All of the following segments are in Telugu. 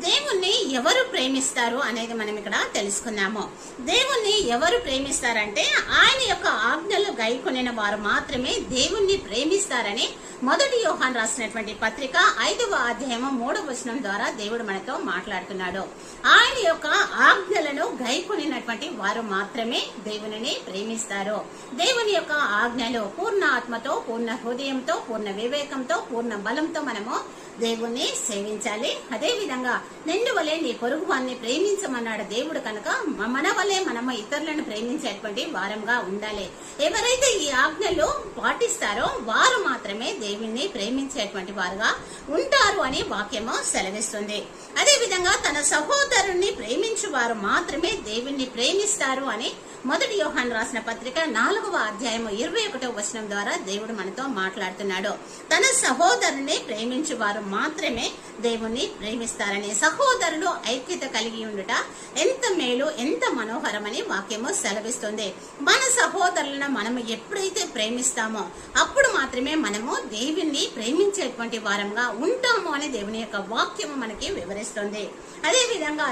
దేవుణ్ణి ఎవరు ప్రేమిస్తారు అనేది మనం ఇక్కడ తెలుసుకున్నాము. దేవుణ్ణి ఎవరు ప్రేమిస్తారంటే ఆయన యొక్క ఆజ్ఞలు గైకొనిన వారు మాత్రమే దేవుణ్ణి ప్రేమిస్తారని మొదటి యోహాను రాసినటువంటి పత్రిక 5వ అధ్యాయము 3వ వచనం ద్వారా దేవుడు మనతో మాట్లాడుతున్నాడు. ఆయన యొక్క ఆజ్ఞలను గైకొనినటువంటి వారు మాత్రమే దేవునిని ప్రేమిస్తారు. దేవుని యొక్క ఆజ్ఞలు పూర్ణ ఆత్మతో, పూర్ణ హృదయంతో, పూర్ణ వివేకంతో, పూర్ణ బలంతో మనము దేవుణ్ణి సేవించాలి. అదే విధంగా నిన్ను వలె నీ పొరుగు వారిని ప్రేమించమన్నాడు దేవుడు. కనుక మన వలె మనము ఇతరులను ప్రేమించేటువంటి వారంగా ఉండాలి. ఎవరైతే ఈ ఆజ్ఞలు పాటిస్తారో వారు మాత్రమే దేవుణ్ణి ప్రేమించేటువంటి వారుగా ఉంటారు అని వాక్యము సెలవిస్తుంది. అదే విధంగా తన సహోదరుణ్ణి ప్రేమించు వారు మాత్రమే దేవుణ్ణి ప్రేమిస్తారు అని మొదటి యోహాను రాసిన పత్రిక 4వ అధ్యాయము 21వ వచనం ద్వారా దేవుడు మనతో మాట్లాడుతున్నాడు. తన సహోదరుని ప్రేమించు వారు మాత్రమే దేవుణ్ణి ప్రేమిస్తారని, సహోదరులు ఐక్యత కలిగి ఉండుట ఎంత మేలు, ఎంత మనోహరమని వాక్యము సెలవిస్తుంది. మన సహోదరులను మనము ఎప్పుడైతే ప్రేమిస్తామో అప్పుడు మాత్రమే మనము దేవుణ్ణి ప్రేమించేటువంటి వారంగా ఉంటాము అని దేవుని యొక్క వాక్యము మనకి వివరిస్తుంది. అదే విధంగా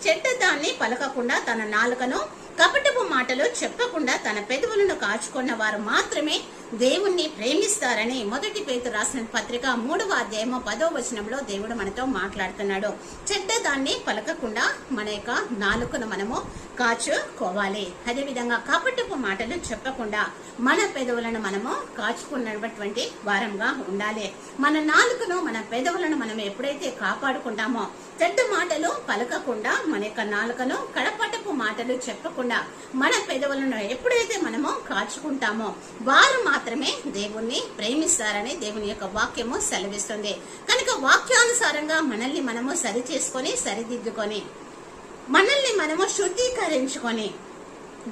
చెడ్డ దాన్ని పలకకుండా తన నాలుకను, కపటపు మాటలు చెప్పకుండా తన పెదవులను కాచుకున్న వారు మాత్రమే దేవుణ్ణి ప్రేమిస్తారని మొదటి పేతురు రాసిన పత్రిక 3వ అధ్యాయము 10వ వచనంలో దేవుడు మనతో మాట్లాడుతున్నాడు. చెడ్డ దాన్ని పలకకుండా మన యొక్క నాలుకను మనము కాచుకోవాలి. అదే విధంగా కపటపు మాటలు చెప్పకుండా మన పెదవులను మనము కాచుకున్నటువంటి వారంగా ఉండాలి. మన నాలుకను, మన పెదవులను మనం ఎప్పుడైతే కాపాడుకుంటామో, చెడ్డ మాటలు పలకకుండా మన యొక్క నాలుకను, కడపటపు మాటలు చెప్పకుండా మన పెదవులను ఎప్పుడైతే మనము కాచుకుంటామో వారు మాత్రమే దేవుణ్ణి ప్రేమిస్తారని దేవుని యొక్క వాక్యము సెలవిస్తుంది. కనుక వాక్యానుసారంగా మనల్ని మనము సరి చేసుకొని, సరిదిద్దుకొని, మనల్ని మనము శుద్ధీకరించుకొని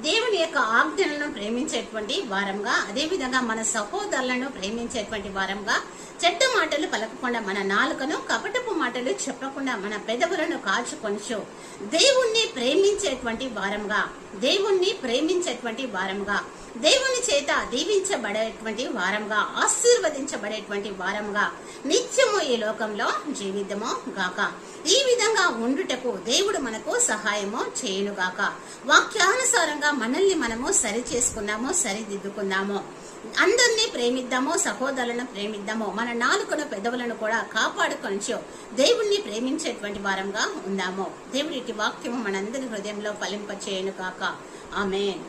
దేవుని యొక్క ఆజ్ఞలను ప్రేమించేటువంటి వారంగా, అదే విధంగా మన సహోదరులను ప్రేమించేటువంటి వారంగా, చెడ్డ మాటలు పలకకుండా మన నాలుకను, కపటపు మాటలు చెప్పకుండా మన పెదవులను కాచుకొనుచు దేవుణ్ణి ప్రేమించేటువంటి వారంగా, దేవుణ్ణి ప్రేమించేటువంటి వారంగా, దేవుని చేత దీవించబడేటువంటి వారంగా, ఆశీర్వదించబడేటువంటి వారంగా నిత్యము ఈ లోకంలో జీవితము గాక. ఈ విధంగా ఉండుటకు దేవుడు మనకు సహాయము చేయును గాక. వాక్యానుసారంగా మనల్ని మనము సరి చేసుకున్నాము, సరిదిద్దుకున్నాము. అందరినీ ప్రేమిద్దాము, సహోదరులను ప్రేమిద్దాము. మన నాలుకను, పెదవులను కూడా కాపాడుకొనిచు దేవుణ్ణి ప్రేమించేటువంటి వారంగా ఉందాము. దేవుడి వాక్యము మనందరి హృదయంలో ఫలింపచేయును గాక. ఆమేన్.